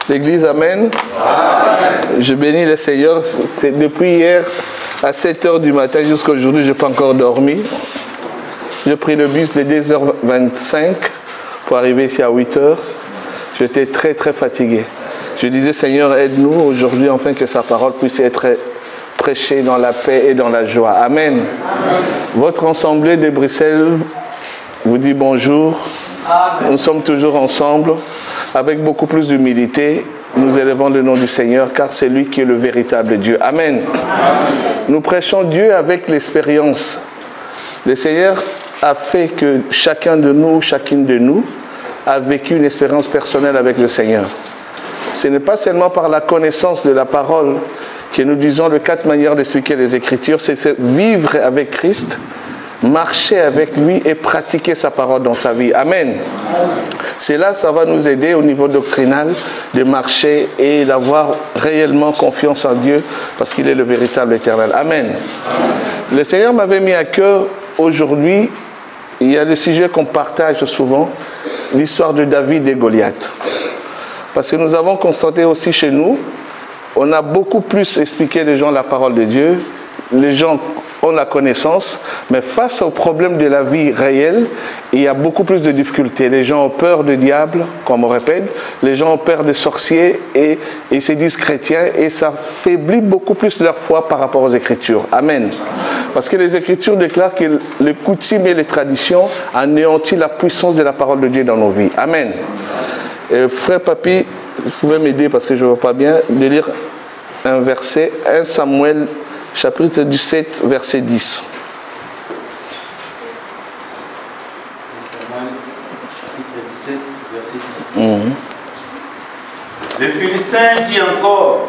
L'Église, amen. Amen. Je bénis le Seigneur. C'est depuis hier à 7h du matin jusqu'à aujourd'hui, je n'ai pas encore dormi. J'ai pris le bus de 2h25 pour arriver ici à 8h. J'étais très très fatigué. Je disais, Seigneur, aide-nous aujourd'hui afin que sa parole puisse être prêchée dans la paix et dans la joie. Amen. Amen. Votre assemblée de Bruxelles vous dit bonjour. Amen. Nous sommes toujours ensemble. Avec beaucoup plus d'humilité, nous élevons le nom du Seigneur, car c'est lui qui est le véritable Dieu. Amen. Amen. Nous prêchons Dieu avec l'expérience. Le Seigneur a fait que chacun de nous, chacune de nous, a vécu une expérience personnelle avec le Seigneur. Ce n'est pas seulement par la connaissance de la parole que nous disons les 4 manières d'expliquer les Écritures, c'est vivre avec Christ, marcher avec lui et pratiquer sa parole dans sa vie. Amen. C'est là, ça va nous aider au niveau doctrinal de marcher et d'avoir réellement confiance en Dieu parce qu'il est le véritable éternel. Amen. Le Seigneur m'avait mis à cœur aujourd'hui, il y a le sujet qu'on partage souvent, l'histoire de David et Goliath. Parce que nous avons constaté aussi chez nous, on a beaucoup plus expliqué les gens la parole de Dieu, les gens ont la connaissance, mais face aux problèmes de la vie réelle, il y a beaucoup plus de difficultés. Les gens ont peur du diable, comme on répète, les gens ont peur des sorciers et ils se disent chrétiens et ça faiblit beaucoup plus leur foi par rapport aux Écritures. Amen. Parce que les Écritures déclarent que les coutumes et les traditions anéantissent la puissance de la parole de Dieu dans nos vies. Amen. Et frère Papi, vous pouvez m'aider parce que je ne vois pas bien, de lire un verset, 1 Samuel chapitre 17, verset 10. Chapitre 17, verset 10. Le Philistin dit encore,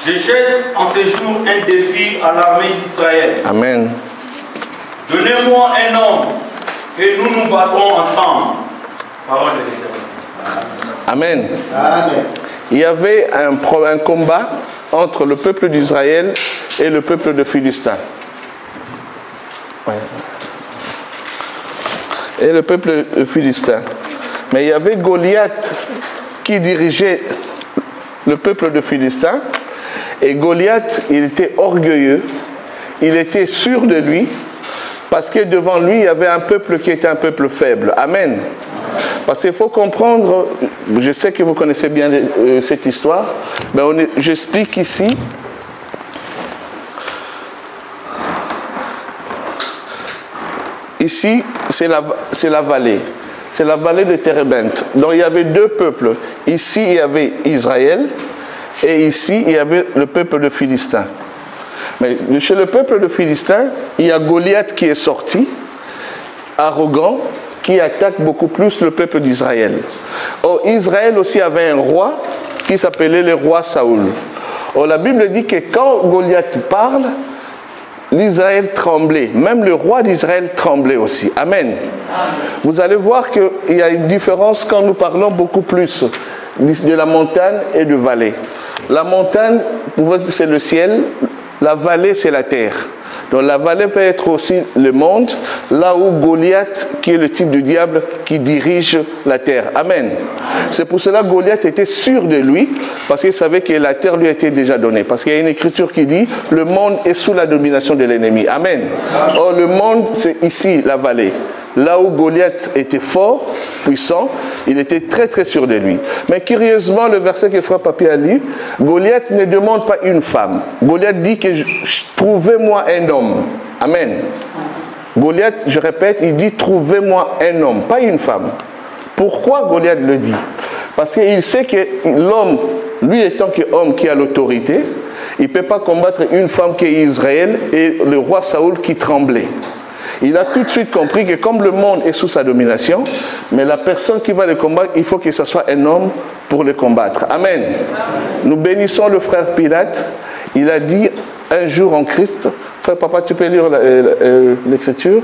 je jette en ce jour un défi à l'armée d'Israël. Amen. Donnez-moi un homme et nous nous battrons ensemble. Parole de l'Éternel. Amen. Amen. Il y avait un combat entre le peuple d'Israël et le peuple de Philistin. Ouais. Et le peuple de Philistin. Mais il y avait Goliath qui dirigeait le peuple de Philistin. Et Goliath, il était orgueilleux. Il était sûr de lui. Parce que devant lui, il y avait un peuple qui était un peuple faible. Amen. Parce qu'il faut comprendre, je sais que vous connaissez bien cette histoire, mais j'explique ici. Ici, c'est la vallée. C'est la vallée de Térébenthe. Donc il y avait 2 peuples. Ici, il y avait Israël et ici, il y avait le peuple de Philistin. Mais chez le peuple de Philistin, il y a Goliath qui est sorti, arrogant, qui attaque beaucoup plus le peuple d'Israël. Or, Israël aussi avait un roi qui s'appelait le roi Saoul. Or, la Bible dit que quand Goliath parle, l'Israël tremblait. Même le roi d'Israël tremblait aussi. Amen. Vous allez voir qu'il y a une différence quand nous parlons beaucoup plus de la montagne et de vallée. La montagne, c'est le ciel. La vallée, c'est la terre. Donc la vallée peut être aussi le monde, là où Goliath, qui est le type du diable, qui dirige la terre. Amen. C'est pour cela que Goliath était sûr de lui, parce qu'il savait que la terre lui était déjà donnée. Parce qu'il y a une écriture qui dit, le monde est sous la domination de l'ennemi. Amen. Or le monde, c'est ici, la vallée. Là où Goliath était fort, puissant, il était très très sûr de lui. Mais curieusement, le verset que Frère Papi a lu, Goliath ne demande pas une femme. Goliath dit que trouvez-moi un homme. Amen. Goliath, je répète, il dit trouvez-moi un homme, pas une femme. Pourquoi Goliath le dit? Parce qu'il sait que l'homme, lui étant qu'homme qui a l'autorité, il ne peut pas combattre une femme qui est Israël et le roi Saoul qui tremblait. Il a tout de suite compris que comme le monde est sous sa domination, mais la personne qui va le combattre, il faut que ce soit un homme pour le combattre. Amen. Nous bénissons le frère Pilate. Il a dit un jour en Christ, frère papa, tu peux lire l'écriture?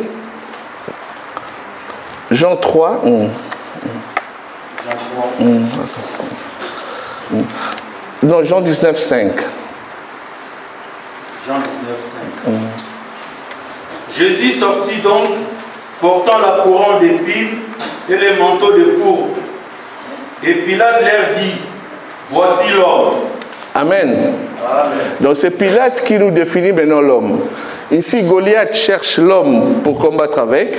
Jean 3. Non, Jean 19, 5. Jean 19, 5. Jésus sortit donc, portant la couronne d'épines et les manteaux de pourpre. Et Pilate leur dit, voici l'homme. Amen. Donc c'est Pilate qui nous définit maintenant l'homme. Ici, Goliath cherche l'homme pour combattre avec,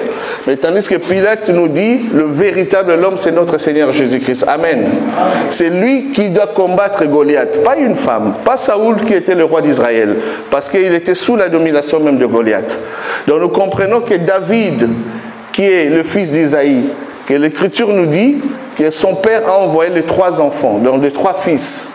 mais tandis que Pilate nous dit, le véritable homme, c'est notre Seigneur Jésus-Christ. Amen. C'est lui qui doit combattre Goliath, pas une femme, pas Saoul qui était le roi d'Israël, parce qu'il était sous la domination même de Goliath. Donc nous comprenons que David, qui est le fils d'Isaïe, que l'Écriture nous dit que son père a envoyé les 3 enfants, donc les 3 fils,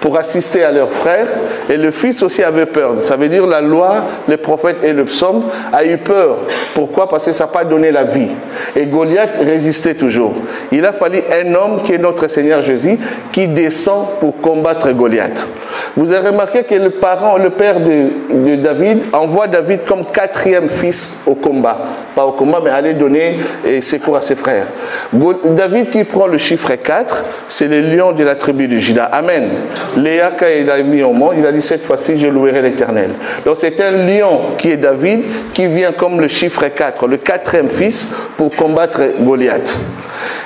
pour assister à leurs frères, et le fils aussi avait peur. Ça veut dire la loi, les prophètes et le psaume a eu peur. Pourquoi? Parce que ça n'a pas donné la vie. Et Goliath résistait toujours. Il a fallu un homme qui est notre Seigneur Jésus, qui descend pour combattre Goliath. Vous avez remarqué que le père de David, envoie David comme 4e fils au combat. Pas au combat, mais aller donner secours à ses frères. David qui prend le chiffre 4, c'est le lion de la tribu de Juda. Amen. Léa, quand il a mis au monde, il a dit cette fois-ci, je louerai l'Éternel. Donc c'est un lion qui est David, qui vient comme le chiffre 4, le 4e fils, pour combattre Goliath.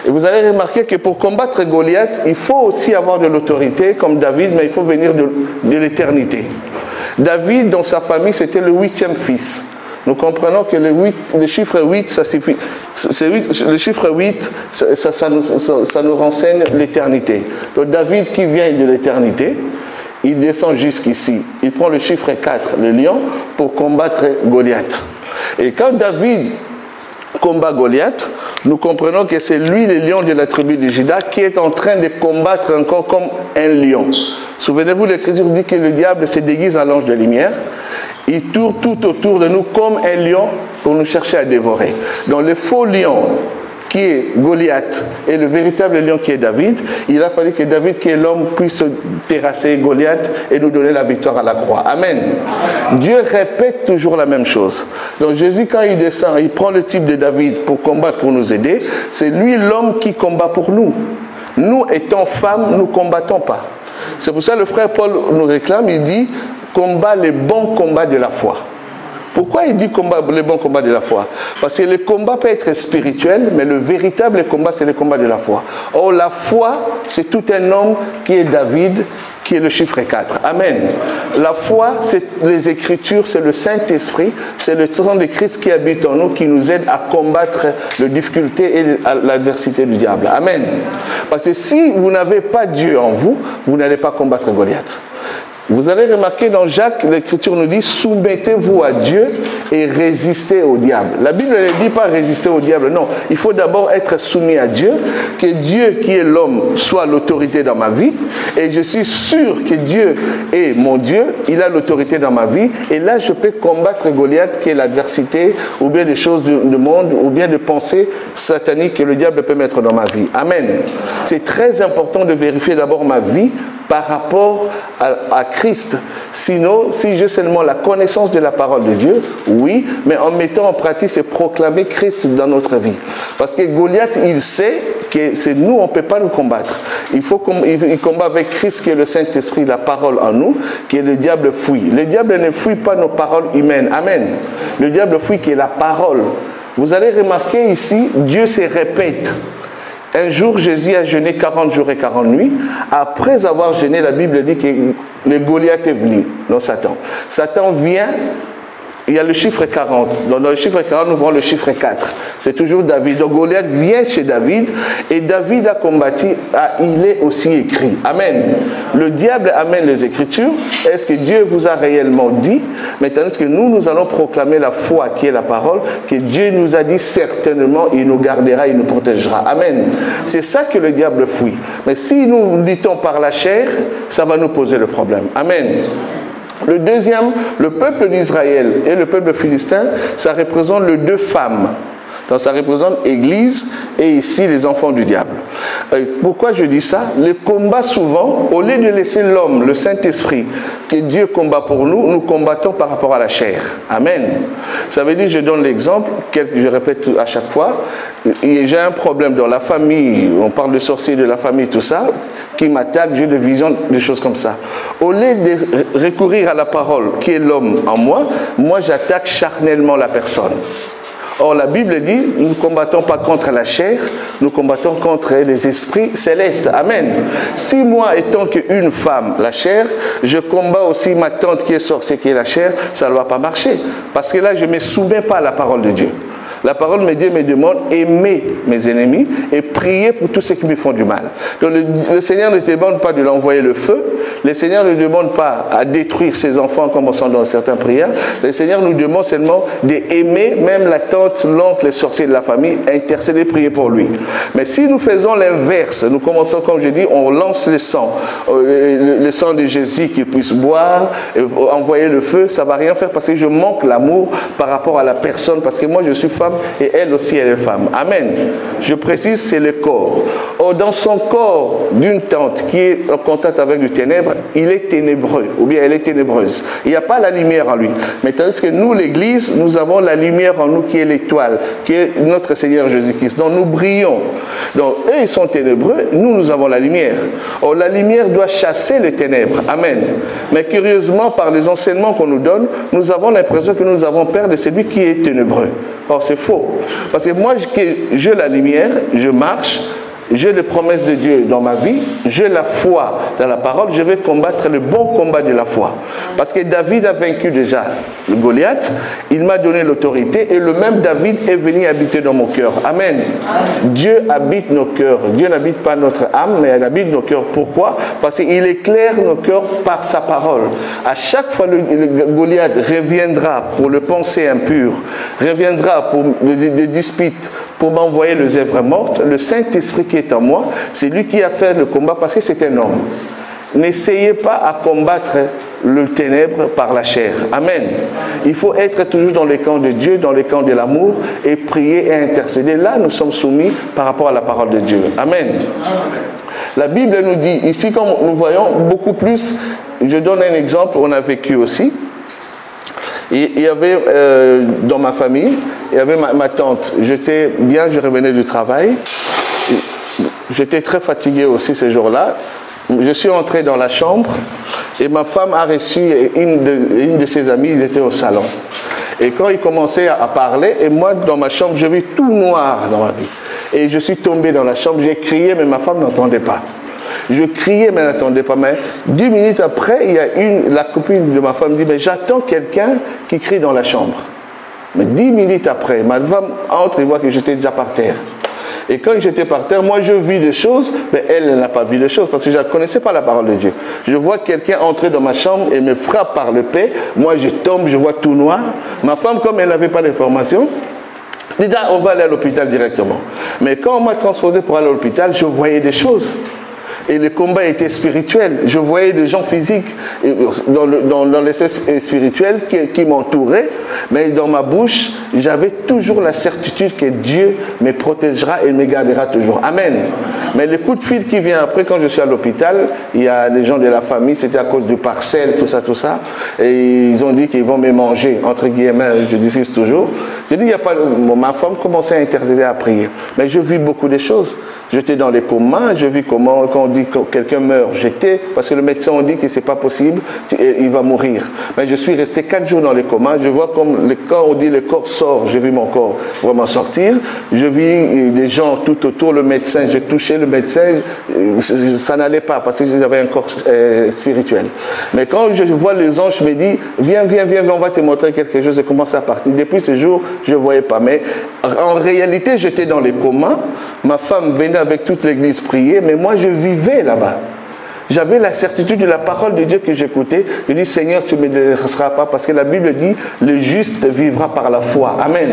Et vous allez remarquer que pour combattre Goliath, il faut aussi avoir de l'autorité comme David, mais il faut venir de l'éternité. David, dans sa famille, c'était le 8e fils. Nous comprenons que le chiffre 8, ça suffit. Le chiffre 8, ça nous renseigne l'éternité. Donc David qui vient de l'éternité, il descend jusqu'ici. Il prend le chiffre 4, le lion, pour combattre Goliath. Et quand David combat Goliath, nous comprenons que c'est lui, le lion de la tribu de Juda, qui est en train de combattre encore comme un lion. Souvenez-vous, l'Écriture dit que le diable se déguise en l'ange de lumière. Il tourne tout autour de nous comme un lion pour nous chercher à dévorer. Donc le faux lion qui est Goliath et le véritable lion qui est David, il a fallu que David, qui est l'homme, puisse terrasser Goliath et nous donner la victoire à la croix. Amen. Dieu répète toujours la même chose. Donc Jésus, quand il descend, il prend le type de David pour combattre, pour nous aider. C'est lui l'homme qui combat pour nous. Nous, étant femmes, nous ne combattons pas. C'est pour ça que le frère Paul nous réclame, il dit combat les bons combats de la foi. Pourquoi il dit combat, les bons combats de la foi? Parce que le combat peut être spirituel, mais le véritable combat, c'est le combat de la foi. Or, la foi, c'est tout un homme qui est David, qui est le chiffre 4. Amen. La foi, c'est les Écritures, c'est le Saint-Esprit, c'est le sang de Christ qui habite en nous, qui nous aide à combattre les difficultés et l'adversité du diable. Amen. Parce que si vous n'avez pas Dieu en vous, vous n'allez pas combattre Goliath. Vous avez remarqué dans Jacques, l'Écriture nous dit « Soumettez-vous à Dieu et résistez au diable ». La Bible ne dit pas résister au diable, non. Il faut d'abord être soumis à Dieu, que Dieu qui est l'homme soit l'autorité dans ma vie. Et je suis sûr que Dieu est mon Dieu, il a l'autorité dans ma vie. Et là, je peux combattre Goliath, qui est l'adversité, ou bien des choses du monde, ou bien des pensées sataniques que le diable peut mettre dans ma vie. Amen. C'est très important de vérifier d'abord ma vie par rapport à Christ. Sinon, si j'ai seulement la connaissance de la parole de Dieu, oui, mais en mettant en pratique, c'est proclamer Christ dans notre vie. Parce que Goliath, il sait que c'est nous, on ne peut pas nous combattre. Il combat avec Christ qui est le Saint-Esprit, la parole en nous, qui est le diable fuit. Le diable ne fuit pas nos paroles humaines. Amen. Le diable fuit qui est la parole. Vous allez remarquer ici, Dieu se répète. Un jour, Jésus a jeûné 40 jours et 40 nuits. Après avoir jeûné, la Bible dit que le Goliath est venu, non Satan. Satan vient, il y a le chiffre 40. Dans le chiffre 40, nous voyons le chiffre 4. C'est toujours David. Donc Goliath vient chez David et David a combattu, il est aussi écrit. Amen. Le diable amène les Écritures. Est-ce que Dieu vous a réellement dit? Mais tandis que nous allons proclamer la foi qui est la parole, que Dieu nous a dit certainement, il nous gardera, il nous protégera. Amen. C'est ça que le diable fuit. Mais si nous dit-on par la chair, ça va nous poser le problème. Amen. Le deuxième, le peuple d'Israël et le peuple philistin, ça représente les deux femmes. Donc ça représente l'Église et ici les enfants du diable. Pourquoi je dis ça? Le combat souvent, au lieu de laisser l'homme, le Saint-Esprit, que Dieu combat pour nous, nous combattons par rapport à la chair. Amen. Ça veut dire, je donne l'exemple, je répète à chaque fois, j'ai un problème dans la famille, on parle de sorciers de la famille, tout ça, qui m'attaque, j'ai des visions, des choses comme ça. Au lieu de recourir à la parole qui est l'homme en moi, moi j'attaque charnellement la personne. Or, la Bible dit, nous ne combattons pas contre la chair, nous combattons contre les esprits célestes. Amen. Si moi, étant qu'une femme, la chair, je combats aussi ma tante qui est sorcière, qui est la chair, ça ne va pas marcher. Parce que là, je ne me soumets pas à la parole de Dieu. La parole de Dieu me demande aimer mes ennemis et prier pour tous ceux qui me font du mal. Donc le Seigneur ne te demande pas de l'envoyer le feu. Le Seigneur ne demande pas à détruire ses enfants comme on sent dans certaines prières. Le Seigneur nous demande seulement d'aimer même la tante, l'oncle, les sorciers de la famille, intercéder, prier pour lui. Mais si nous faisons l'inverse, nous commençons, comme je dis, on lance le sang de Jésus qu'il puisse boire, envoyer le feu, ça ne va rien faire parce que je manque l'amour par rapport à la personne, parce que moi je suis femme et elle aussi elle est femme. Amen. Je précise, c'est le corps. Or, dans son corps d'une tante qui est en contact avec le ténèbre, il est ténébreux, ou bien elle est ténébreuse. Il n'y a pas la lumière en lui. Mais tandis que nous, l'Église, nous avons la lumière en nous qui est l'étoile, qui est notre Seigneur Jésus-Christ. Donc nous brillons. Donc eux, ils sont ténébreux, nous avons la lumière. Or, la lumière doit chasser les ténèbres. Amen. Mais curieusement, par les enseignements qu'on nous donne, nous avons l'impression que nous avons peur de celui qui est ténébreux. Or, c'est faux. Parce que moi, j'ai la lumière, je marche, j'ai les promesses de Dieu dans ma vie, j'ai la foi dans la parole, je vais combattre le bon combat de la foi. Parce que David a vaincu déjà le Goliath, il m'a donné l'autorité et le même David est venu habiter dans mon cœur. Amen. Dieu habite nos cœurs. Dieu n'habite pas notre âme, mais il habite nos cœurs. Pourquoi? Parce qu'il éclaire nos cœurs par sa parole. À chaque fois, le Goliath reviendra pour le penser impur, reviendra pour des disputes, pour m'envoyer les œuvres mortes. Le Saint-Esprit qui est en moi, c'est lui qui a fait le combat parce que c'est un homme. N'essayez pas à combattre le ténèbre par la chair. Amen. Il faut être toujours dans le camp de Dieu, dans le camp de l'amour et prier et intercéder. Là, nous sommes soumis par rapport à la parole de Dieu. Amen. La Bible nous dit, ici, comme nous voyons beaucoup plus, je donne un exemple, on a vécu aussi. Il y avait dans ma famille, il y avait ma tante. J'étais bien, je revenais du travail. J'étais très fatigué aussi ce jour-là. Je suis entré dans la chambre et ma femme a reçu une de ses amies, ils étaient au salon. Et quand ils commençaient à parler, et moi dans ma chambre, je vis tout noir dans ma vie. Et je suis tombé dans la chambre, j'ai crié, mais ma femme n'entendait pas. Je criais, mais elle n'attendait pas. Mais 10 minutes après, il y a la copine de ma femme dit, mais j'attends quelqu'un qui crie dans la chambre. Mais 10 minutes après, ma femme entre et voit que j'étais déjà par terre. Et quand j'étais par terre, moi je vis des choses, mais elle n'a pas vu des choses parce que je ne connaissais pas la parole de Dieu. Je vois quelqu'un entrer dans ma chambre et me frappe par le pied. Moi je tombe, je vois tout noir. Ma femme, comme elle n'avait pas d'informations, dit on va aller à l'hôpital directement. Mais quand on m'a transposé pour aller à l'hôpital, je voyais des choses. Et le combat était spirituel. Je voyais des gens physiques dans l'espèce spirituelle qui m'entouraient, mais dans ma bouche, j'avais toujours la certitude que Dieu me protégera et me gardera toujours. Amen. Mais le coup de fil qui vient après, quand je suis à l'hôpital, il y a les gens de la famille, c'était à cause du parcelle, tout ça, et ils ont dit qu'ils vont me manger, entre guillemets, je dis toujours. Je dis, il n'y a pas... Ma femme commençait à intercéder, à prier. Mais je vis beaucoup de choses. J'étais dans les comas, je vis comment, quand on dit que quelqu'un meurt, parce que le médecin a dit que ce n'est pas possible, il va mourir. Mais je suis resté 4 jours dans les comas, je vois comme quand on dit le corps sort, j'ai vu mon corps vraiment sortir, je vis des gens tout autour, le médecin, j'ai touché le médecin, ça n'allait pas parce que j'avais un corps spirituel. Mais quand je vois les anges, je me dis, viens, on va te montrer quelque chose, et commence à partir. Depuis ce jour, je ne voyais pas. Mais en réalité, j'étais dans les comas, ma femme venait avec toute l'église prier, mais moi je vivais là-bas. J'avais la certitude de la parole de Dieu que j'écoutais. Je dis, Seigneur, tu ne me laisseras pas, parce que la Bible dit, le juste vivra par la foi. Amen.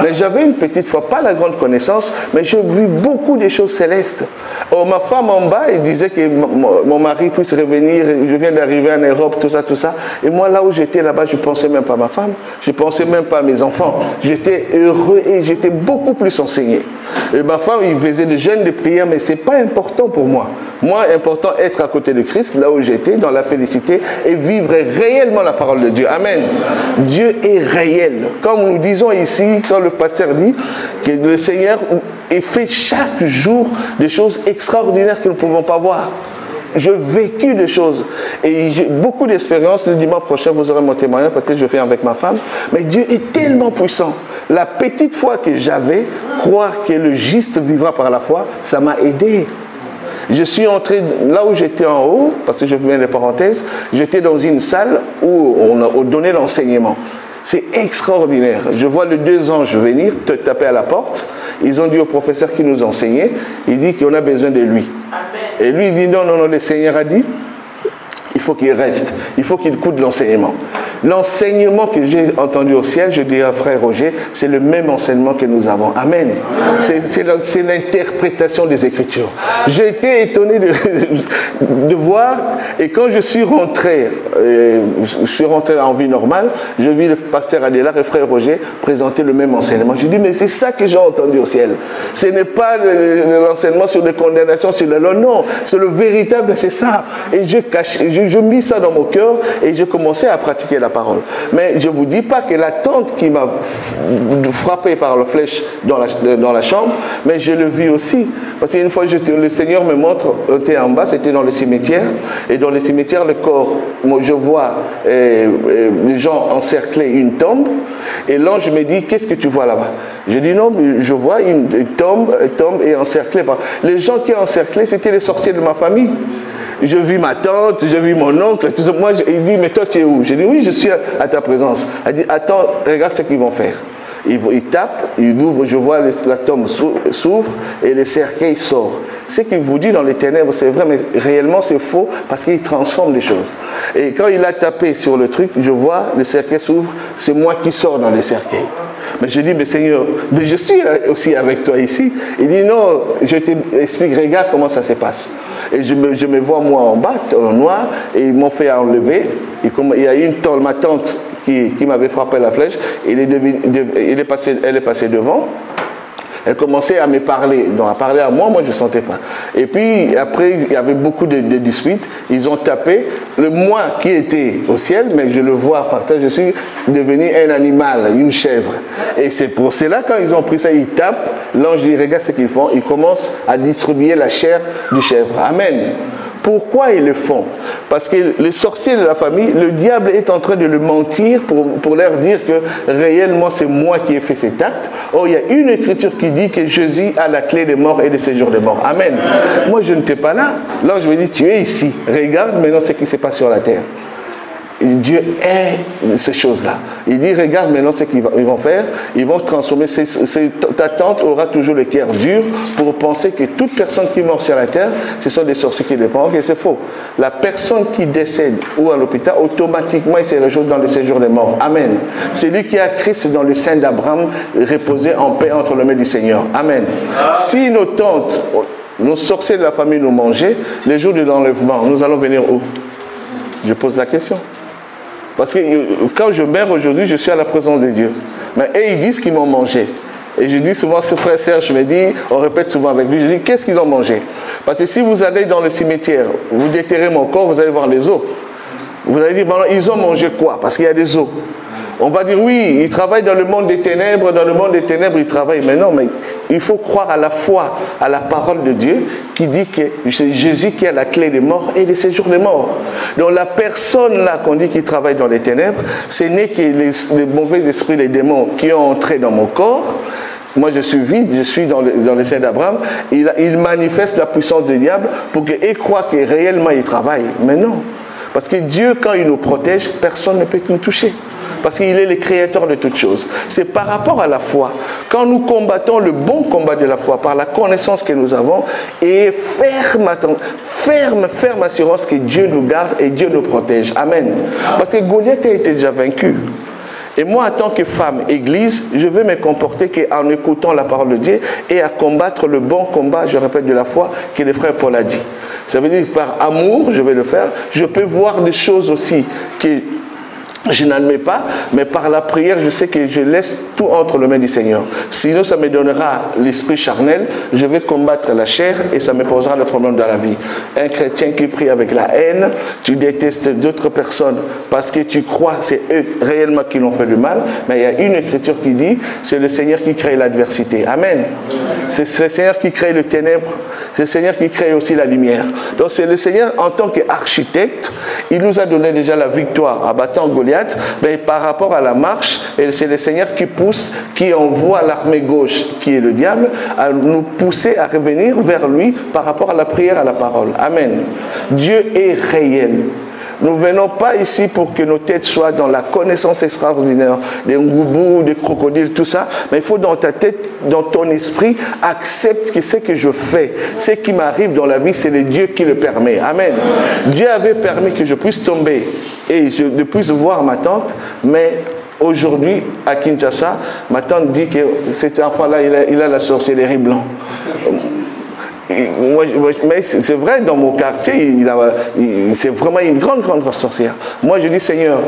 Mais j'avais une petite foi, pas la grande connaissance, mais je vis beaucoup de choses célestes. Oh, ma femme en bas, elle disait que mon mari puisse revenir, je viens d'arriver en Europe, tout ça. Et moi, là où j'étais là-bas, je ne pensais même pas à ma femme, je ne pensais même pas à mes enfants. J'étais heureux et j'étais beaucoup plus enseigné. Et ma femme, il faisait des jeûnes de prière, mais ce n'est pas important pour moi. Moi, important être à côté de Christ, là où j'étais, dans la félicité, et vivre réellement la parole de Dieu. Amen. Dieu est réel. Comme nous disons ici, quand le pasteur dit que le Seigneur fait chaque jour des choses extraordinaires que nous ne pouvons pas voir. J'ai vécu des choses et j'ai beaucoup d'expériences. Le dimanche prochain, vous aurez mon témoignage, peut-être je fais avec ma femme. Mais Dieu est tellement puissant. La petite foi que j'avais, croire que le juste vivra par la foi, ça m'a aidé. Je suis entré là où j'étais en haut, parce que je mets les parenthèses, j'étais dans une salle où on a donné l'enseignement. C'est extraordinaire. Je vois les 2 anges venir te taper à la porte. Ils ont dit au professeur qui nous enseignait, il dit qu'on a besoin de lui. Amen. Et lui, il dit non, le Seigneur a dit, il faut qu'il reste, il faut qu'il écoute l'enseignement. L'enseignement que j'ai entendu au ciel, je dis à frère Roger, c'est le même enseignement que nous avons. Amen. C'est l'interprétation des Écritures. J'ai été étonné de voir, et quand je suis rentré en vie normale, je vis le pasteur Adélar et frère Roger présenter le même enseignement. Je dis, mais c'est ça que j'ai entendu au ciel. Ce n'est pas l'enseignement sur les condamnations, sur la loi, non. C'est le véritable, c'est ça. Et je mis ça dans mon cœur et j'ai commencé à pratiquer la parole. Mais je ne vous dis pas que la tante qui m'a frappé par la flèche dans la chambre, mais je le vis aussi. Parce qu'une fois, le Seigneur me montre, on était en bas, c'était dans le cimetière, et dans le cimetière, le corps, moi je vois les gens encercler une tombe, et l'ange me dit, qu'est-ce que tu vois là-bas? Je dis non, je vois une tombe et encerclée. Les gens qui ont encerclé, c'était les sorciers de ma famille. Je vis ma tante, je vis mon oncle, tout ça. Moi, il dit, mais toi tu es où? Je dis, oui, je suis à ta présence. Elle dit, attends, regarde ce qu'ils vont faire. Ils tapent, ils ouvrent, je vois la tombe s'ouvre et le cercueil sort. Ce qu'il vous dit dans les ténèbres, c'est vrai, mais réellement c'est faux parce qu'il transforme les choses. Et quand il a tapé sur le truc, je vois le cercueil s'ouvre, c'est moi qui sors dans le cercueil. Mais je dis, mais Seigneur, mais je suis aussi avec toi ici. Il dit, non, je t'explique, regarde comment ça se passe. Et je me vois moi en bas, en noir, et ils m'ont fait enlever. Et comme il y a ma tante qui m'avait frappé la flèche, elle est passée devant. Elle commençait à me parler, donc à parler à moi je ne sentais pas. Et puis après, il y avait beaucoup de disputes, ils ont tapé. Moi qui était au ciel, mais je le vois par terre, je suis devenu un animal, une chèvre. Et c'est pour cela, quand ils ont pris ça, ils tapent, l'ange dit, regarde ce qu'ils font, ils commencent à distribuer la chair du chèvre. Amen. Pourquoi ils le font? Parce que les sorciers de la famille, le diable est en train de le mentir pour leur dire que réellement c'est moi qui ai fait cet acte. Or, il y a une écriture qui dit que Jésus a la clé des morts et des séjours des morts. Amen. Moi, je n'étais pas là. Là, je me dis, tu es ici. Regarde maintenant ce qui se passe sur la terre. Dieu est ces choses-là. Il dit, regarde maintenant ce qu'ils vont faire. Ils vont transformer. Ta tante aura toujours le cœur dur pour penser que toute personne qui meurt sur la terre, ce sont des sorciers qui les prennent. Et c'est faux. La personne qui décède ou à l'hôpital, automatiquement, il se réjouit dans le séjour des morts. Amen. Celui qui a Christ dans le sein d'Abraham, reposé en paix entre les mains du Seigneur. Amen. Si nos tantes, nos sorciers de la famille nous mangeaient, les jours de l'enlèvement, nous allons venir où? Je pose la question. Parce que quand je meurs aujourd'hui, je suis à la présence de Dieu. Mais eux, ils disent qu'ils m'ont mangé. Et je dis souvent, ce frère Serge me dit, on répète souvent avec lui, je dis, qu'est-ce qu'ils ont mangé? Parce que si vous allez dans le cimetière, vous déterrez mon corps, vous allez voir les os. Vous allez dire, bon, ils ont mangé quoi? Parce qu'il y a des os. On va dire, oui, ils travaillent dans le monde des ténèbres, ils travaillent. Mais non, mais il faut croire à la foi, à la parole de Dieu qui dit que c'est Jésus qui a la clé des morts et des séjours des morts. Donc la personne là qu'on dit qui travaille dans les ténèbres, ce n'est que les mauvais esprits, les démons qui ont entré dans mon corps. Moi je suis vide, je suis dans le sein d'Abraham. Il manifeste la puissance du diable pour qu'ils croient que réellement il travaille. Mais non. Parce que Dieu, quand il nous protège, personne ne peut nous toucher. Parce qu'il est le créateur de toutes choses. C'est par rapport à la foi. Quand nous combattons le bon combat de la foi par la connaissance que nous avons et ferme assurance que Dieu nous garde et Dieu nous protège. Amen. Parce que Goliath a été déjà vaincu. Et moi, en tant que femme, église, je veux me comporter qu'en écoutant la parole de Dieu et à combattre le bon combat, je répète, de la foi que le frère Paul a dit. Ça veut dire que par amour, je vais le faire. Je peux voir des choses aussi que je n'admets pas, mais par la prière, je sais que je laisse tout entre les mains du Seigneur. Sinon, ça me donnera l'esprit charnel, je vais combattre la chair et ça me posera le problème dans la vie. Un chrétien qui prie avec la haine, tu détestes d'autres personnes parce que tu crois c'est eux réellement qui l'ont fait du mal, mais il y a une écriture qui dit, c'est le Seigneur qui crée l'adversité. Amen. C'est le Seigneur qui crée le ténèbre, c'est le Seigneur qui crée aussi la lumière. Donc c'est le Seigneur en tant qu'architecte, il nous a donné déjà la victoire à battant Goliath. Goliath, mais par rapport à la marche, c'est le Seigneur qui pousse, qui envoie l'armée gauche, qui est le diable, à nous pousser à revenir vers lui par rapport à la prière, à la parole. Amen. Dieu est réel. Nous ne venons pas ici pour que nos têtes soient dans la connaissance extraordinaire, des ngoubous, des crocodiles, tout ça. Mais il faut dans ta tête, dans ton esprit, accepte que ce que je fais, ce qui m'arrive dans la vie, c'est le Dieu qui le permet. Amen. Dieu avait permis que je puisse tomber et de puisse voir ma tante, mais aujourd'hui, à Kinshasa, ma tante dit que cet enfant-là, il a la sorcellerie blanche. Mais c'est vrai, dans mon quartier, c'est vraiment une grande sorcière. Moi, je dis, Seigneur,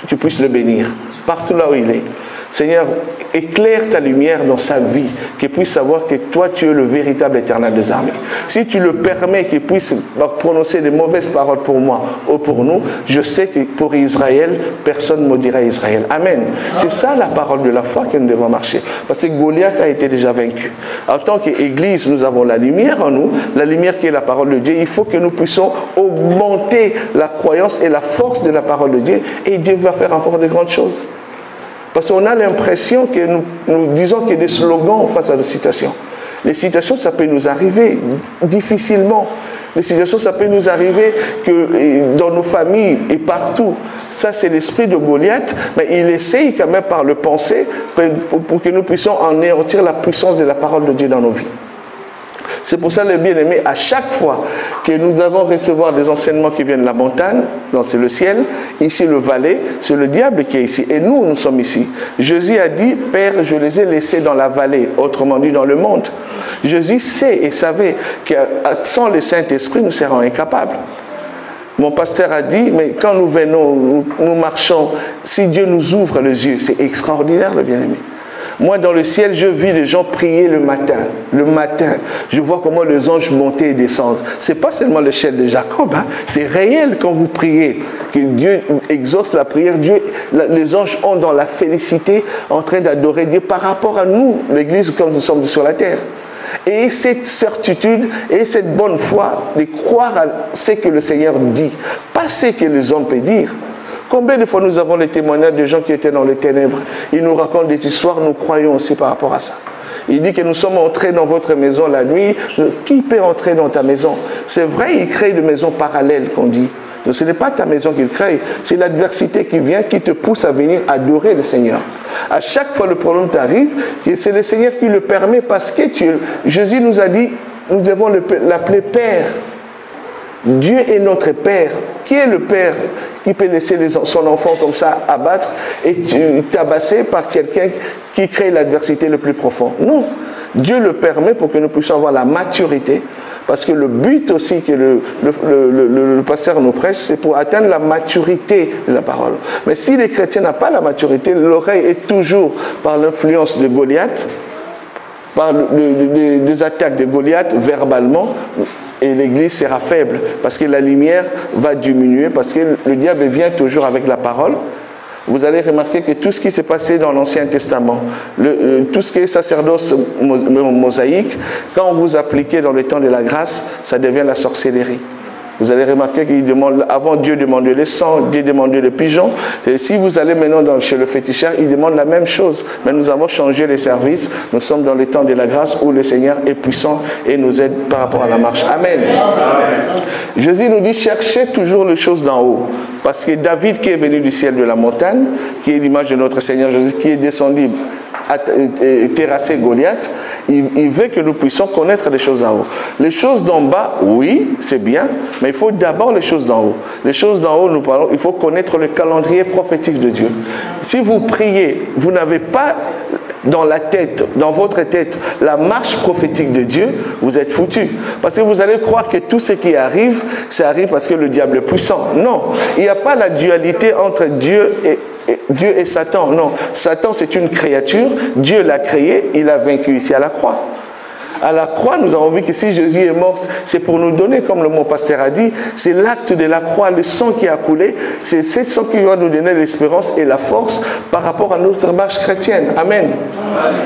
tu puisses le bénir, partout là où il est. Seigneur, éclaire ta lumière dans sa vie, qu'il puisse savoir que toi, tu es le véritable Éternel des armées. Si tu le permets qu'il puisse prononcer des mauvaises paroles pour moi ou pour nous, je sais que pour Israël, personne ne maudira Israël. Amen. C'est ça la parole de la foi que nous devons marcher. Parce que Goliath a été déjà vaincu. En tant qu'Église, nous avons la lumière en nous, la lumière qui est la parole de Dieu. Il faut que nous puissions augmenter la croyance et la force de la parole de Dieu, et Dieu va faire encore de grandes choses. Parce qu'on a l'impression que nous disons qu'il y a des slogans face à des situations. Les situations, ça peut nous arriver difficilement. Les situations, ça peut nous arriver que dans nos familles et partout. Ça, c'est l'esprit de Goliath, mais il essaye quand même par le penser pour que nous puissions anéantir la puissance de la parole de Dieu dans nos vies. C'est pour ça, les bien-aimés, à chaque fois que nous avons recevoir des enseignements qui viennent de la montagne, c'est le ciel, ici le valais, c'est le diable qui est ici. Et nous sommes ici. Jésus a dit, Père, je les ai laissés dans la vallée, autrement dit dans le monde. Jésus sait et savait que sans le Saint-Esprit, nous serons incapables. Mon pasteur a dit, mais quand nous venons, nous marchons, si Dieu nous ouvre les yeux, c'est extraordinaire, le bien-aimé. Moi, dans le ciel, je vis les gens prier le matin. Le matin, je vois comment les anges montaient et descendent. Ce n'est pas seulement l'échelle de Jacob, hein. C'est réel quand vous priez, que Dieu exauce la prière. Les anges ont dans la félicité en train d'adorer Dieu par rapport à nous, l'Église, comme nous sommes sur la terre. Et cette certitude et cette bonne foi de croire à ce que le Seigneur dit, pas ce que les hommes peuvent dire. Combien de fois nous avons les témoignages de gens qui étaient dans les ténèbres? Ils nous racontent des histoires, nous croyons aussi par rapport à ça. Il dit que nous sommes entrés dans votre maison la nuit. Qui peut entrer dans ta maison? C'est vrai, il crée des maisons parallèles qu'on dit. Donc ce n'est pas ta maison qu'il crée, c'est l'adversité qui vient, qui te pousse à venir adorer le Seigneur. À chaque fois le problème t'arrive, c'est le Seigneur qui le permet parce que Jésus nous a dit, nous devons l'appeler Père. Dieu est notre Père. Qui est le Père qui peut laisser son enfant comme ça abattre et tabasser par quelqu'un qui crée l'adversité le plus profond? Non. Dieu le permet pour que nous puissions avoir la maturité. Parce que le but aussi que le pasteur nous prêche, c'est pour atteindre la maturité de la parole. Mais si les chrétiens n'ont pas la maturité, l'oreille est toujours par l'influence de Goliath, par des attaques de Goliath verbalement, et l'Église sera faible, parce que la lumière va diminuer, parce que le diable vient toujours avec la parole. Vous allez remarquer que tout ce qui s'est passé dans l'Ancien Testament, tout ce qui est sacerdoce mosaïque, quand vous appliquez dans le temps de la grâce, ça devient la sorcellerie. Vous allez remarquer qu'il demande, avant Dieu demandait les sangs, Dieu demandait les pigeons. Et si vous allez maintenant chez le féticheur, il demande la même chose. Mais nous avons changé les services. Nous sommes dans le temps de la grâce où le Seigneur est puissant et nous aide par rapport à la marche. Amen. Amen. Jésus nous dit, cherchez toujours les choses d'en haut. Parce que David qui est venu du ciel de la montagne, qui est l'image de notre Seigneur Jésus, qui est descendu terrasser Goliath, il veut que nous puissions connaître les choses d'en haut. Les choses d'en bas, oui, c'est bien, mais il faut d'abord les choses d'en haut. Les choses d'en haut, nous parlons, il faut connaître le calendrier prophétique de Dieu. Si vous priez, vous n'avez pas dans la tête, dans votre tête, la marche prophétique de Dieu, vous êtes foutus. Parce que vous allez croire que tout ce qui arrive, ça arrive parce que le diable est puissant. Non, il n'y a pas la dualité entre Dieu et Satan. Non, Satan c'est une créature, Dieu l'a créé, il a vaincu ici à la croix. À la croix, nous avons vu que si Jésus est mort, c'est pour nous donner, comme mon pasteur a dit, c'est l'acte de la croix, le sang qui a coulé, c'est ce sang qui va nous donner l'espérance et la force par rapport à notre marche chrétienne. Amen.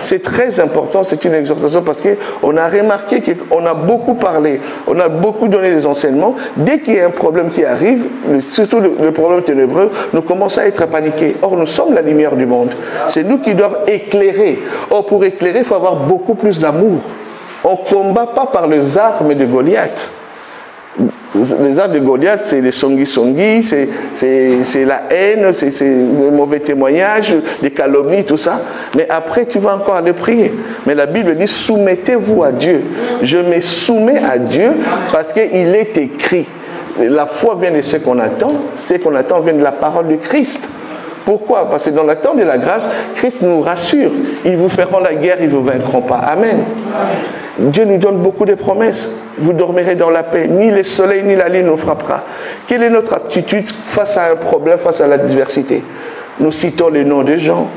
C'est très important, c'est une exhortation parce qu'on a remarqué qu'on a beaucoup parlé, on a beaucoup donné des enseignements. Dès qu'il y a un problème qui arrive, surtout le problème ténébreux, nous commençons à être paniqués. Or, nous sommes la lumière du monde. C'est nous qui devons éclairer. Or, pour éclairer, il faut avoir beaucoup plus d'amour. On ne combat pas par les armes de Goliath. Les armes de Goliath, c'est les songi-songi, c'est la haine, c'est le mauvais témoignage, les calomnies, tout ça. Mais après, tu vas encore aller prier. Mais la Bible dit, soumettez-vous à Dieu. Je me soumets à Dieu parce qu'il est écrit. La foi vient de ce qu'on attend vient de la parole de Christ. Pourquoi? Parce que dans le temps de la grâce, Christ nous rassure. Ils vous feront la guerre, ils ne vous vaincront pas. Amen. Dieu nous donne beaucoup de promesses. Vous dormirez dans la paix. Ni le soleil ni la lune nous frappera. Quelle est notre attitude face à un problème, face à l'adversité? Nous citons les noms des gens.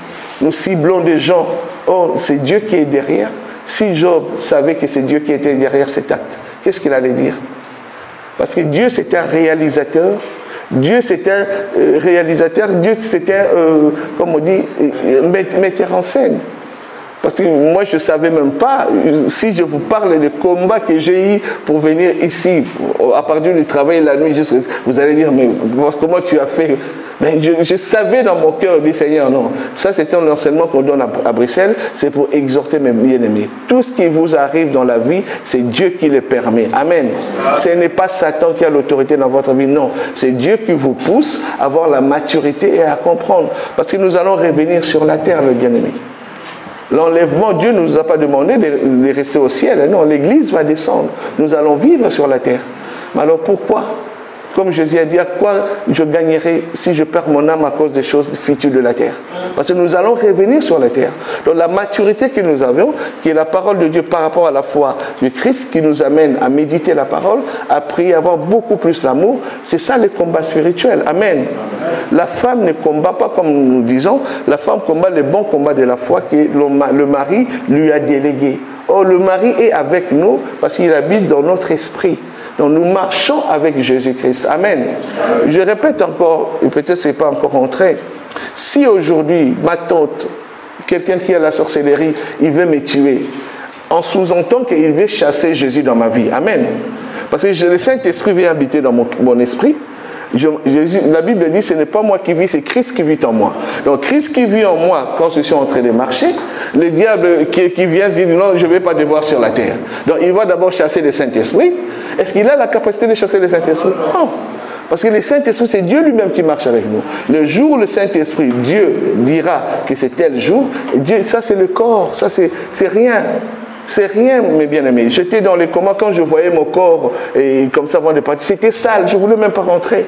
Nous ciblons des gens. Oh, c'est Dieu qui est derrière. Si Job savait que c'est Dieu qui était derrière cet acte, qu'est-ce qu'il allait dire? Parce que Dieu, c'est un réalisateur. Dieu, c'est un réalisateur. Dieu, c'est un, comme on dit, metteur en scène. Parce que moi, je ne savais même pas, si je vous parle des combats que j'ai eu pour venir ici, à partir du travail la nuit, vous allez dire, mais comment tu as fait? Mais je savais dans mon cœur, dit Seigneur, non. Ça, c'est un enseignement qu'on donne à Bruxelles, c'est pour exhorter mes bien-aimés. Tout ce qui vous arrive dans la vie, c'est Dieu qui le permet. Amen. Ce n'est pas Satan qui a l'autorité dans votre vie, non. C'est Dieu qui vous pousse à avoir la maturité et à comprendre. Parce que nous allons revenir sur la terre, mes bien-aimés. L'enlèvement, Dieu ne nous a pas demandé de rester au ciel. Non, l'Église va descendre. Nous allons vivre sur la terre. Mais alors pourquoi? Comme Jésus a dit, à quoi je gagnerai si je perds mon âme à cause des choses futures de la terre? Parce que nous allons revenir sur la terre. Donc la maturité que nous avions, qui est la parole de Dieu par rapport à la foi du Christ, qui nous amène à méditer la parole, à prier, à avoir beaucoup plus l'amour, c'est ça le combat spirituel. Amen. La femme ne combat pas comme nous disons, la femme combat le bon combat de la foi que le mari lui a délégué. Or, le mari est avec nous parce qu'il habite dans notre esprit. Donc nous marchons avec Jésus-Christ. Amen. Je répète encore, et peut-être ce n'est pas encore entré, si aujourd'hui, ma tante, quelqu'un qui a la sorcellerie, il veut me tuer, on sous-entend qu'il veut chasser Jésus dans ma vie. Amen. Parce que le Saint-Esprit vient habiter dans mon esprit. La Bible dit, ce n'est pas moi qui vis, c'est Christ qui vit en moi. Donc Christ qui vit en moi, quand je suis en train de marcher, le diable qui vient dire, non, je ne vais pas te voir sur la terre. Donc il va d'abord chasser le Saint-Esprit. Est-ce qu'il a la capacité de chasser le Saint-Esprit? Non. Parce que le Saint-Esprit, c'est Dieu lui-même qui marche avec nous. Le jour où le Saint-Esprit, Dieu dira que c'est tel jour, Dieu, ça c'est le corps, ça c'est rien. C'est rien, mes bien-aimés. J'étais dans les comas quand je voyais mon corps et comme ça avant de partir. C'était sale, je ne voulais même pas rentrer.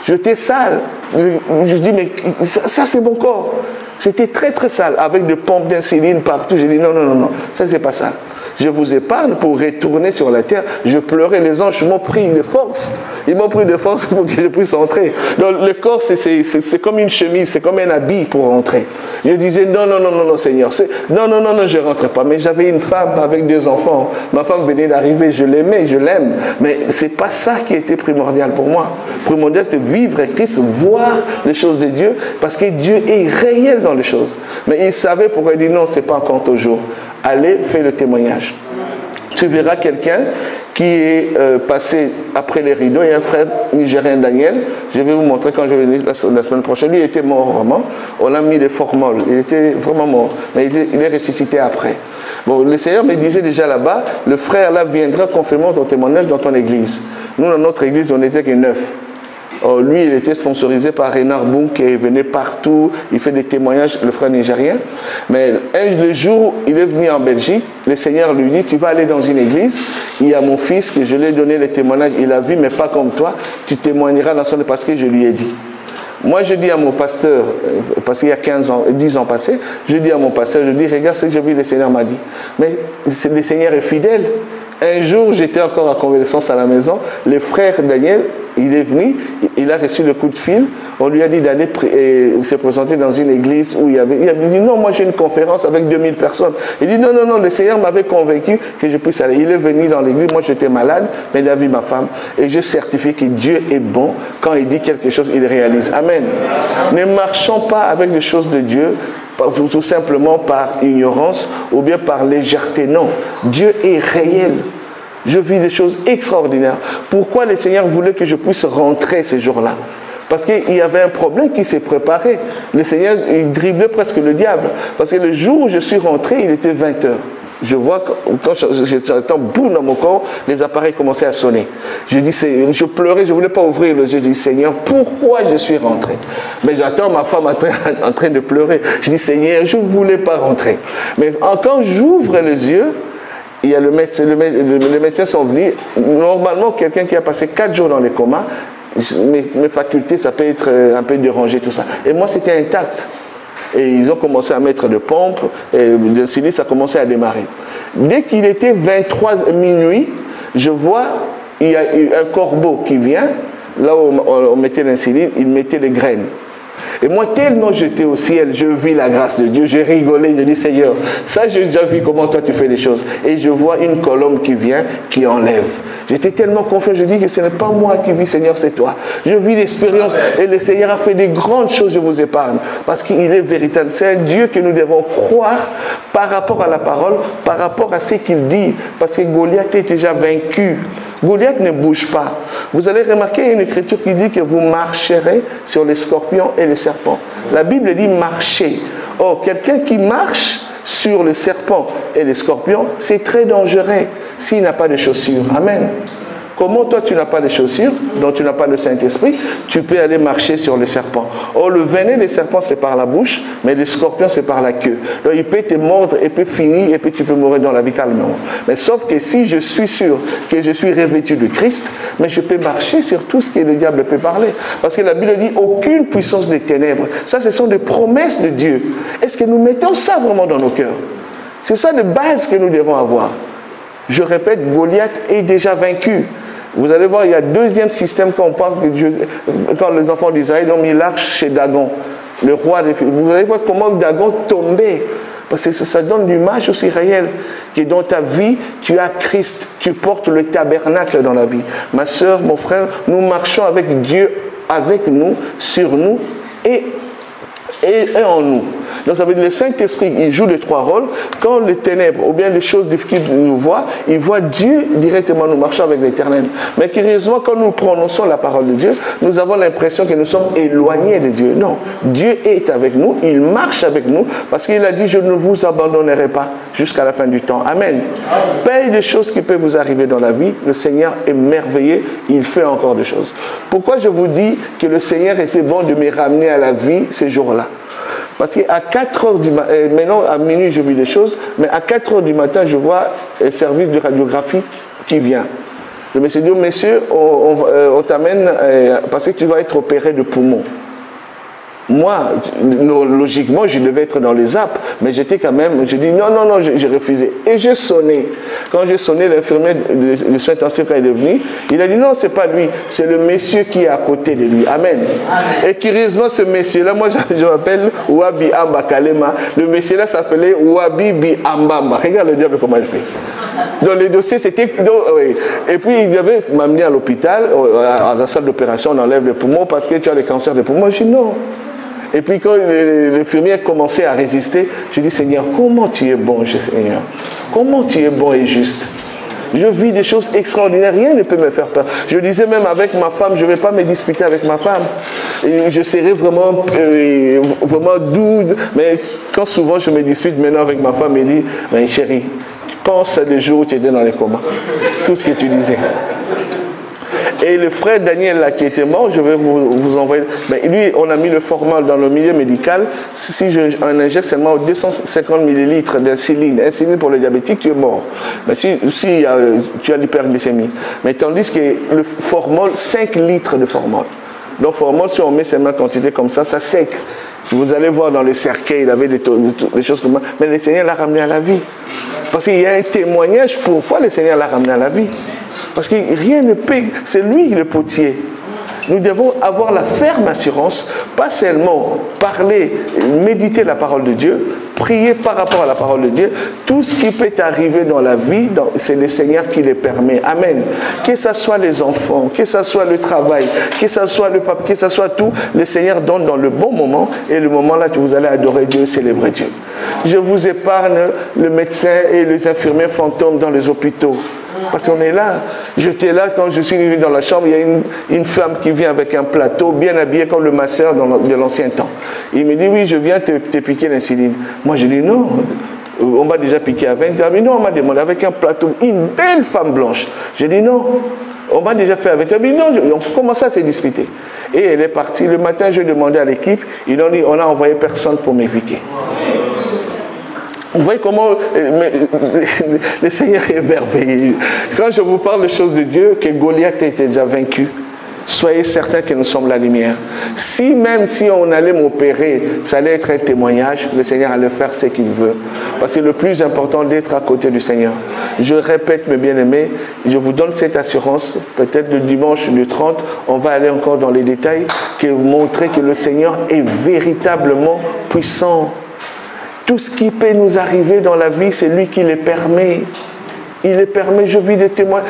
J'étais sale. Je dis, mais ça c'est mon corps. C'était très très sale, avec des pompes d'insuline partout. J'ai dit, non, non, non, non, ça c'est pas ça. Je vous épargne pour retourner sur la terre. Je pleurais, les anges m'ont pris de force. Ils m'ont pris de force pour que je puisse entrer. Donc le corps, c'est comme une chemise, c'est comme un habit pour rentrer. Je disais, non, non, non, non, non, Seigneur. Non, non, non, non, je ne rentrais pas. Mais j'avais une femme avec 2 enfants. Ma femme venait d'arriver, je l'aimais, je l'aime. Mais ce n'est pas ça qui était primordial pour moi. Primordial, c'est vivre avec Christ, voir les choses de Dieu, parce que Dieu est réel dans les choses. Mais il savait pourquoi il dit, non, ce n'est pas encore au jour. Allez, fais le témoignage. Tu verras quelqu'un qui est passé après les rideaux. Il y a un frère nigérien, Daniel. Je vais vous montrer quand je vais venir la semaine prochaine. Lui, il était mort vraiment. On l'a mis des formoles. Il était vraiment mort. Mais il est ressuscité après. Bon, le Seigneur me disait déjà là-bas, le frère là viendra confirmer ton témoignage dans ton église. Nous, dans notre église, on n'était que 9. Lui, il était sponsorisé par Renard Boum qui venait partout, il fait des témoignages, le frère nigérien. Mais le jour où il est venu en Belgique, le Seigneur lui dit, tu vas aller dans une église, il y a mon fils que je lui ai donné les témoignages, il a vu, mais pas comme toi, tu témoigneras dans son parce que je lui ai dit. Moi, je dis à mon pasteur, parce qu'il y a 10 ans passés, je dis à mon pasteur, je dis, regarde ce que j'ai vu, le Seigneur m'a dit. Mais le Seigneur est fidèle. Un jour, j'étais encore en convalescence à la maison, le frère Daniel, il est venu, il a reçu le coup de fil On lui a dit d'aller se présenter dans une église où il avait dit non, moi j'ai une conférence avec 2000 personnes. Il dit non, le Seigneur m'avait convaincu que je puisse aller. Il est venu dans l'église, moi j'étais malade, mais il a vu ma femme. Et je certifie que Dieu est bon. Quand il dit quelque chose, il réalise. Amen. Ne marchons pas avec les choses de Dieu tout simplement par ignorance ou bien par légèreté. Non, Dieu est réel. Je vis des choses extraordinaires. Pourquoi le Seigneur voulait que je puisse rentrer ces jours-là? Parce qu'il y avait un problème qui s'est préparé. Le Seigneur, il driblait presque le diable. Parce que le jour où je suis rentré, il était 20h. Je vois, quand j'entends boum dans mon corps, les appareils commençaient à sonner. Je pleurais, je ne voulais pas ouvrir les yeux. Je dis, Seigneur, pourquoi je suis rentré? Mais j'attends ma femme en train de pleurer. Je dis, Seigneur, je ne voulais pas rentrer. Mais quand j'ouvre les yeux, il y a le médecin, les médecins sont venus. Normalement, quelqu'un qui a passé 4 jours dans les comas, mes facultés, ça peut être un peu dérangé, tout ça. Et moi, c'était intact. Et ils ont commencé à mettre de pompes, et l'insuline, ça a commencé à démarrer. Dès qu'il était 23 minuit, je vois, il y a un corbeau qui vient, là où on mettait l'insuline, il mettait les graines. Et moi, tellement j'étais au ciel, je vis la grâce de Dieu, j'ai rigolé, je dis, Seigneur, ça j'ai déjà vu comment toi tu fais les choses. Et je vois une colombe qui vient, qui enlève. J'étais tellement confiant, je dis que ce n'est pas moi qui vis, Seigneur, c'est toi. Je vis l'expérience et le Seigneur a fait des grandes choses, je vous épargne. Parce qu'il est véritable. C'est un Dieu que nous devons croire par rapport à la parole, par rapport à ce qu'il dit. Parce que Goliath est déjà vaincu. Goliath ne bouge pas. Vous allez remarquer une écriture qui dit que vous marcherez sur les scorpions et les serpents. La Bible dit marcher. Or, quelqu'un qui marche sur les serpents et les scorpions, c'est très dangereux s'il n'a pas de chaussures. Amen. Comment toi tu n'as pas de chaussures, donc tu n'as pas le Saint-Esprit, tu peux aller marcher sur les serpents. Or le venin des serpents c'est par la bouche, mais les scorpions c'est par la queue. Donc il peut te mordre et peut finir et puis tu peux mourir dans la vie calmement. Mais sauf que si je suis sûr que je suis revêtu de Christ, mais je peux marcher sur tout ce que le diable peut parler. Parce que la Bible dit aucune puissance des ténèbres. Ça ce sont des promesses de Dieu. Est-ce que nous mettons ça vraiment dans nos cœurs? C'est ça de base que nous devons avoir. Je répète, Goliath est déjà vaincu. Vous allez voir, il y a un deuxième système quand on parle de Dieu, quand les enfants d'Israël ont mis l'arche chez Dagon, le roi des filles. Vous allez voir comment Dagon tombait. Parce que ça donne l'image aussi réelle que dans ta vie, tu as Christ, tu portes le tabernacle dans la vie. Ma soeur, mon frère, nous marchons avec Dieu, avec nous, sur nous et en nous. Donc ça veut dire que le Saint-Esprit, il joue les 3 rôles. Quand les ténèbres ou bien les choses difficiles nous voient, il voit Dieu directement, nous marchons avec l'Éternel. Mais curieusement, quand nous prononçons la parole de Dieu, nous avons l'impression que nous sommes éloignés de Dieu. Non, Dieu est avec nous, il marche avec nous, parce qu'il a dit, je ne vous abandonnerai pas jusqu'à la fin du temps. Amen. Paye des choses qui peuvent vous arriver dans la vie, le Seigneur est merveilleux, il fait encore des choses. Pourquoi je vous dis que le Seigneur était bon de me ramener à la vie ces jours-là? Parce qu'à 4 heures du matin, maintenant à minuit je vis des choses, mais à 4 heures du matin je vois un service de radiographie qui vient. Le monsieur dit, monsieur, on t'amène parce que tu vas être opéré de poumon. Moi, logiquement, je devais être dans les apps, mais j'étais quand même, je dis non, j'ai refusé. Et j'ai sonné. Quand j'ai sonné, l'infirmier de soins intensifs quand il est venu, il a dit non, c'est pas lui, c'est le monsieur qui est à côté de lui. Amen. Amen. Et curieusement, ce monsieur-là, moi je m'appelle Wabi Amba Kalema. Le monsieur-là s'appelait Wabi Bi Ambamba. Regarde le diable comment il fait. Dans les dossiers, c'était... Oui. Et puis, il devait m'amener à l'hôpital, à la salle d'opération, on enlève les poumons parce que tu as le cancer des poumons. Je dis non. Et puis quand l'infirmière commençait à résister, je dis, Seigneur, comment tu es bon, Seigneur? Comment tu es bon et juste? Je vis des choses extraordinaires, rien ne peut me faire peur. Je disais même avec ma femme, je ne vais pas me disputer avec ma femme. Et je serai vraiment, vraiment doux. Mais quand souvent je me dispute maintenant avec ma femme, elle dit, mais chérie, pense à des jours où tu étais dans les comas. Tout ce que tu disais. Et le frère Daniel, là, qui était mort, je vais vous envoyer. Ben, lui, on a mis le formol dans le milieu médical. Si on injecte seulement 250 ml d'insuline, insuline pour les diabétiques, tu es mort. Mais si tu as l'hyperglycémie. Mais tandis que le formol, 5 litres de formol. Donc, formol, si on met seulement une quantité comme ça, ça sec. Vous allez voir dans les cercueils, il avait des choses comme ça. Mais le Seigneur l'a ramené à la vie. Parce qu'il y a un témoignage pourquoi le Seigneur l'a ramené à la vie. Parce que rien ne peut, c'est lui le potier. Nous devons avoir la ferme assurance, pas seulement parler, méditer la parole de Dieu, prier par rapport à la parole de Dieu. Tout ce qui peut arriver dans la vie, c'est le Seigneur qui le permet. Amen. Que ce soit les enfants, que ce soit le travail, que ce soit le papa, que ce soit tout, le Seigneur donne dans le bon moment, et le moment là que vous allez adorer Dieu, célébrer Dieu. Je vous épargne le médecin et les infirmiers fantômes dans les hôpitaux. Parce qu'on est là. J'étais là quand je suis venu dans la chambre, il y a une femme qui vient avec un plateau, bien habillée comme le masseur de l'ancien temps. Il me dit, oui, je viens te piquer l'insuline. Moi, je dis, non, on m'a déjà piqué à 20 ans. Mais non, on m'a demandé avec un plateau, une belle femme blanche. Je dis, non, on m'a déjà fait avec. Mais non, on commence à se disputer. Et elle est partie. Le matin, je demandais à l'équipe, ils ont dit, on n'a envoyé personne pour me piquer. Vous voyez comment le Seigneur est merveilleux. Quand je vous parle des choses de Dieu, que Goliath était déjà vaincu, soyez certains que nous sommes la lumière. Même si on allait m'opérer, ça allait être un témoignage, le Seigneur allait faire ce qu'il veut. Parce que le plus important, d'être à côté du Seigneur. Je répète, mes bien-aimés, je vous donne cette assurance, peut-être le dimanche du 30, on va aller encore dans les détails, que vous montrer que le Seigneur est véritablement puissant. Tout ce qui peut nous arriver dans la vie, c'est lui qui les permet. Il les permet, je vis des témoignages.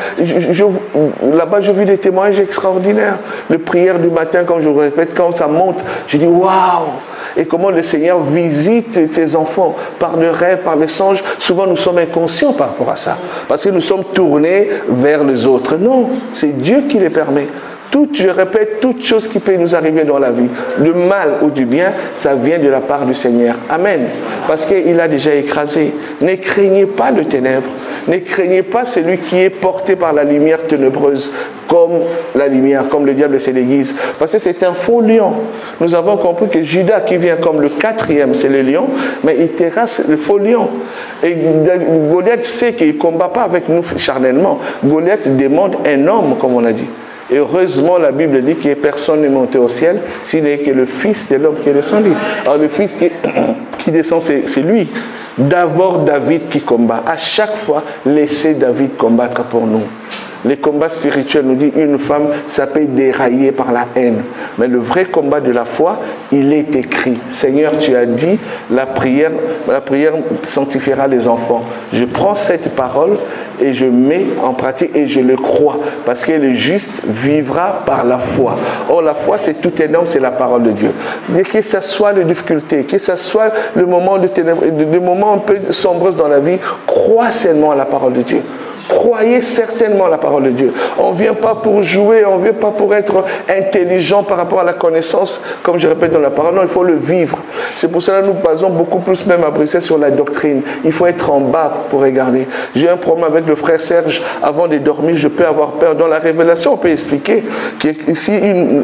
Là-bas, je vis des témoignages extraordinaires. Les prières du matin, comme je vous répète, quand ça monte, je dis waouh! Et comment le Seigneur visite ses enfants par le rêve, par les songes. Souvent, nous sommes inconscients par rapport à ça. Parce que nous sommes tournés vers les autres. Non, c'est Dieu qui les permet. Je répète, toute chose qui peut nous arriver dans la vie, le mal ou du bien, ça vient de la part du Seigneur. Amen. Parce qu'il a déjà écrasé. Ne craignez pas le ténèbre. Ne craignez pas celui qui est porté par la lumière ténébreuse, comme la lumière, comme le diable se déguise. Parce que c'est un faux lion. Nous avons compris que Judas, qui vient comme le 4e, c'est le lion, mais il terrasse le faux lion. Et Goliath sait qu'il ne combat pas avec nous charnellement. Goliath demande un homme, comme on a dit. Et heureusement, la Bible dit que personne n'est monté au ciel, s'il n'est que le Fils de l'homme qui est descendu. Alors le Fils qui descend, c'est lui. D'abord David qui combat. À chaque fois, laissez David combattre pour nous. Les combats spirituels nous disent une femme, ça peut dérailler par la haine. Mais le vrai combat de la foi, il est écrit. Seigneur, tu as dit, la prière sanctifiera les enfants. Je prends cette parole et je mets en pratique et je le crois. Parce que le juste vivra par la foi. Or, la foi, c'est tout énorme, c'est la parole de Dieu. Et que ce soit les difficultés, que ce soit le moment de ténèbres, le moment un peu sombre dans la vie, crois seulement à la parole de Dieu. Croyez certainement la parole de Dieu. On ne vient pas pour jouer, on ne vient pas pour être intelligent par rapport à la connaissance, comme je répète dans la parole. Non, il faut le vivre. C'est pour cela que nous basons beaucoup plus même à Bruxelles sur la doctrine. Il faut être en bas pour regarder. J'ai un problème avec le frère Serge. Avant de dormir, je peux avoir peur. Dans la révélation, on peut expliquer que si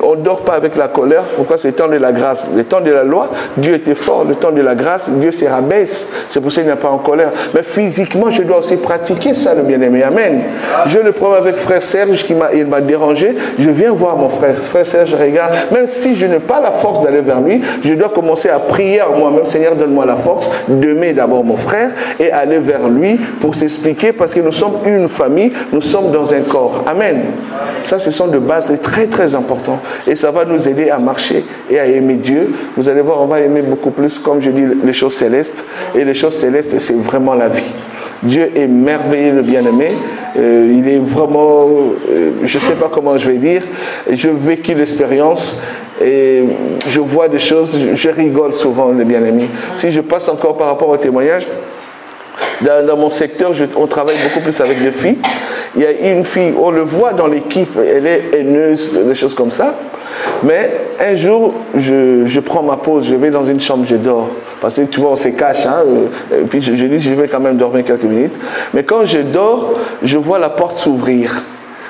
on ne dort pas avec la colère, pourquoi c'est le temps de la grâce? Le temps de la loi, Dieu était fort. Le temps de la grâce, Dieu se rabaisse. C'est pour ça qu'il n'est pas en colère. Mais physiquement, je dois aussi pratiquer ça, le bien-aimé. Amen. Je le prends avec frère Serge qui m'a dérangé. Je viens voir mon frère. Frère Serge, regarde. Même si je n'ai pas la force d'aller vers lui, je dois commencer à prier à moi-même. Seigneur, donne-moi la force d'aimer d'abord mon frère et aller vers lui pour s'expliquer parce que nous sommes une famille, nous sommes dans un corps. Amen. Ça, ce sont de bases très très importantes. Et ça va nous aider à marcher et à aimer Dieu. Vous allez voir, on va aimer beaucoup plus, comme je dis, les choses célestes. Et les choses célestes, c'est vraiment la vie. Dieu est merveilleux, le bien-aimé. Il est vraiment, je ne sais pas comment je vais dire, j'ai vécu l'expérience et je vois des choses, je rigole souvent, le bien-aimé. Si je passe encore par rapport au témoignage, dans mon secteur, on travaille beaucoup plus avec des filles. Il y a une fille, on le voit dans l'équipe, elle est haineuse, des choses comme ça. Mais un jour, je prends ma pause, je vais dans une chambre, je dors. Parce que tu vois, on se cache. Hein, et puis je dis, je vais quand même dormir quelques minutes. Mais quand je dors, je vois la porte s'ouvrir.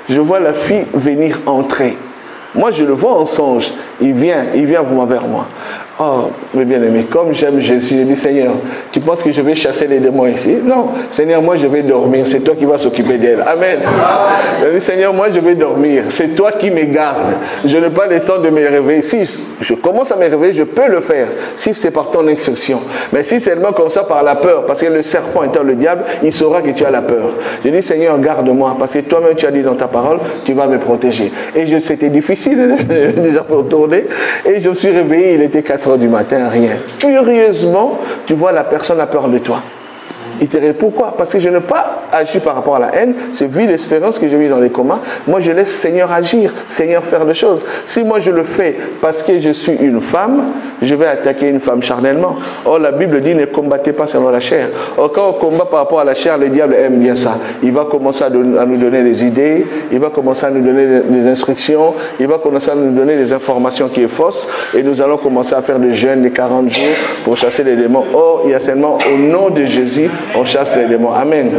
Je vois la fille venir entrer. Moi, je le vois en songe. Il vient vers moi. Oh, mes bien-aimés, comme j'aime Jésus, je dis, Seigneur, tu penses que je vais chasser les démons ici? Non, Seigneur, moi je vais dormir, c'est toi qui vas s'occuper d'elle. Amen. Je dis, Seigneur, moi je vais dormir, c'est toi qui me gardes. Je n'ai pas le temps de me réveiller. Si je commence à me réveiller, je peux le faire, si c'est par ton instruction. Mais si c'est seulement comme ça par la peur, parce que le serpent étant le diable, il saura que tu as la peur. Je dis, Seigneur, garde-moi, parce que toi-même tu as dit dans ta parole, tu vas me protéger. Et c'était difficile déjà pour tourner. Et je me suis réveillé, il était 4 du matin, rien. Curieusement, tu vois, la personne a peur de toi. Il te dit pourquoi? Parce que je n'ai pas agi par rapport à la haine. C'est vu l'expérience que j'ai eue dans les comas. Moi, je laisse Seigneur agir, Seigneur faire les choses. Si moi je le fais parce que je suis une femme, je vais attaquer une femme charnellement. Or, la Bible dit ne combattez pas selon la chair. Or, quand on combat par rapport à la chair, le diable aime bien ça. Il va commencer à nous donner des idées, il va commencer à nous donner des instructions, il va commencer à nous donner des informations qui sont fausses, et nous allons commencer à faire des jeûnes de 40 jours pour chasser les démons. Or, il y a seulement au nom de Jésus, on chasse les démons. Amen.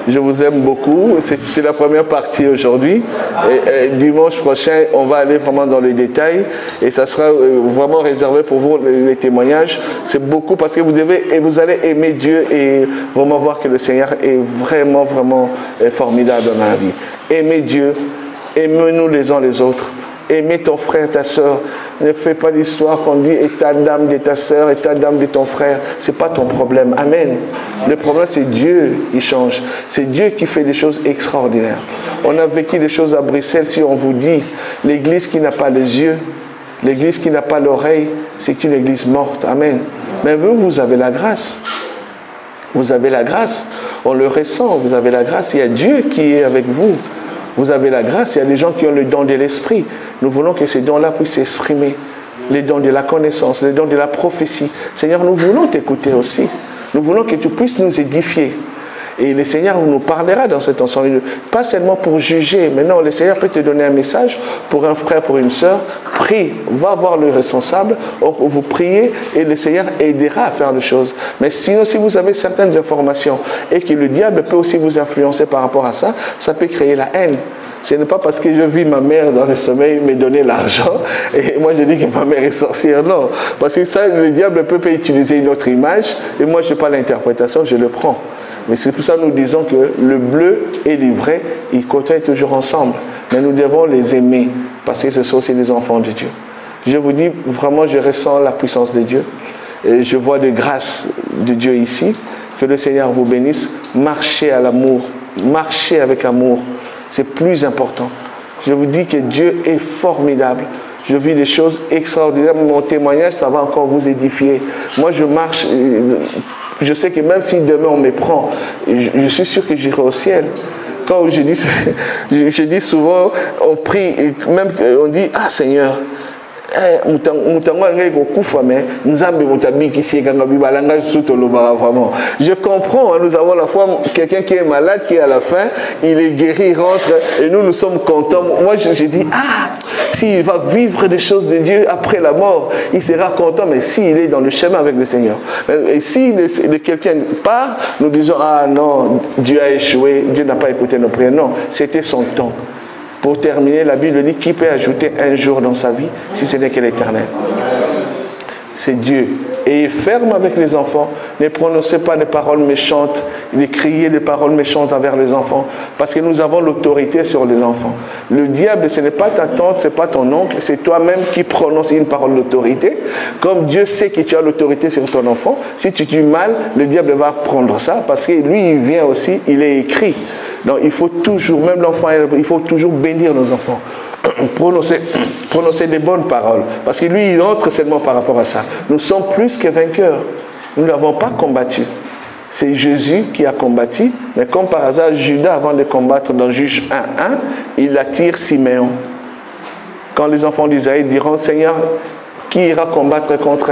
Je vous aime beaucoup. C'est la première partie aujourd'hui. Et dimanche prochain, on va aller vraiment dans les détails. Et ça sera vraiment réservé pour vous, les témoignages. C'est beaucoup parce que vous allez aimer Dieu et vraiment voir que le Seigneur est vraiment, vraiment formidable dans la vie. Aimez Dieu. Aimez-nous les uns les autres. Aimez ton frère, ta soeur. Ne fais pas l'histoire qu'on dit état d'âme de ta soeur, état d'âme de ton frère. Ce n'est pas ton problème. Amen. Le problème, c'est Dieu qui change. C'est Dieu qui fait des choses extraordinaires. On a vécu des choses à Bruxelles. Si on vous dit l'église qui n'a pas les yeux, l'église qui n'a pas l'oreille, c'est une église morte. Amen. Mais vous avez la grâce. Vous avez la grâce. On le ressent. Vous avez la grâce. Il y a Dieu qui est avec vous. Vous avez la grâce, il y a des gens qui ont le don de l'esprit. Nous voulons que ces dons-là puissent s'exprimer. Les dons de la connaissance, les dons de la prophétie. Seigneur, nous voulons t'écouter aussi. Nous voulons que tu puisses nous édifier. Et le Seigneur nous parlera dans cet ensemble. Pas seulement pour juger, mais non, le Seigneur peut te donner un message pour un frère, pour une sœur. Prie, va voir le responsable, vous priez et le Seigneur aidera à faire les choses. Mais sinon, si vous avez certaines informations et que le diable peut aussi vous influencer par rapport à ça, ça peut créer la haine. Ce n'est pas parce que je vis ma mère dans le sommeil me donner l'argent et moi je dis que ma mère est sorcière. Non, parce que ça, le diable peut utiliser une autre image et moi je n'ai pas l'interprétation, je le prends. Mais c'est pour ça que nous disons que le bleu et le vrai, ils côtoient toujours ensemble. Mais nous devons les aimer parce que ce sont aussi les enfants de Dieu. Je vous dis, vraiment, je ressens la puissance de Dieu. Et je vois des grâces de Dieu ici. Que le Seigneur vous bénisse. Marchez à l'amour. Marchez avec amour. C'est plus important. Je vous dis que Dieu est formidable. Je vis des choses extraordinaires. Mon témoignage, ça va encore vous édifier. Moi, je marche... Je sais que même si demain on me prend, je suis sûr que j'irai au ciel. Quand je dis souvent, on prie, même on dit, ah Seigneur, je comprends, nous avons la foi, quelqu'un qui est malade, qui est à la fin, il est guéri, il rentre, et nous sommes contents. Moi je dis, ah, s'il va vivre des choses de Dieu après la mort, il sera content, mais s'il est dans le chemin avec le Seigneur. Et si quelqu'un part, nous disons, ah non, Dieu a échoué, Dieu n'a pas écouté nos prières. Non, c'était son temps. Pour terminer, la Bible dit qui peut ajouter un jour dans sa vie si ce n'est que l'éternel. C'est Dieu. Et ferme avec les enfants. Ne prononcez pas des paroles méchantes, ne criez des paroles méchantes envers les enfants, parce que nous avons l'autorité sur les enfants. Le diable, ce n'est pas ta tante, ce n'est pas ton oncle, c'est toi-même qui prononce une parole d'autorité. Comme Dieu sait que tu as l'autorité sur ton enfant, si tu dis mal, le diable va prendre ça, parce que lui, il vient aussi, il est écrit. Donc il faut toujours, même l'enfant, il faut toujours bénir nos enfants. Prononcer des bonnes paroles. Parce que lui, il entre seulement par rapport à ça. Nous sommes plus que vainqueurs. Nous n'avons pas combattu. C'est Jésus qui a combattu. Mais comme par hasard, Judas, avant de combattre dans Juge 1.1, il attire Siméon. Quand les enfants d'Israël diront, Seigneur, qui ira combattre contre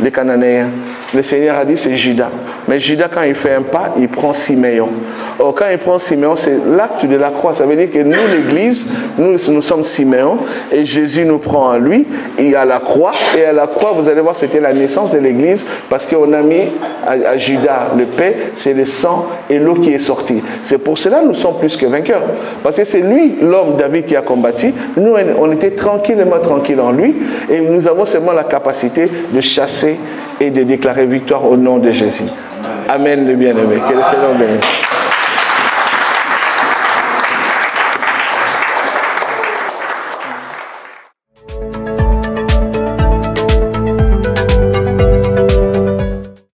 les Cananéens? Le Seigneur a dit, c'est Judas. Mais Judas, quand il fait un pas, il prend Siméon. Or, quand il prend Siméon, c'est l'acte de la croix. Ça veut dire que nous, l'Église, nous sommes Siméon, et Jésus nous prend en lui, et à la croix. Et à la croix, vous allez voir, c'était la naissance de l'Église, parce qu'on a mis à Judas le paix, c'est le sang et l'eau qui est sortie. C'est pour cela que nous sommes plus que vainqueurs. Parce que c'est lui, l'homme David, qui a combattu. Nous, on était tranquillement tranquilles en lui, et nous avons seulement la capacité de chasser et de déclarer victoire au nom de Jésus. Amen, le bien-aimé. Que le Seigneur bénisse.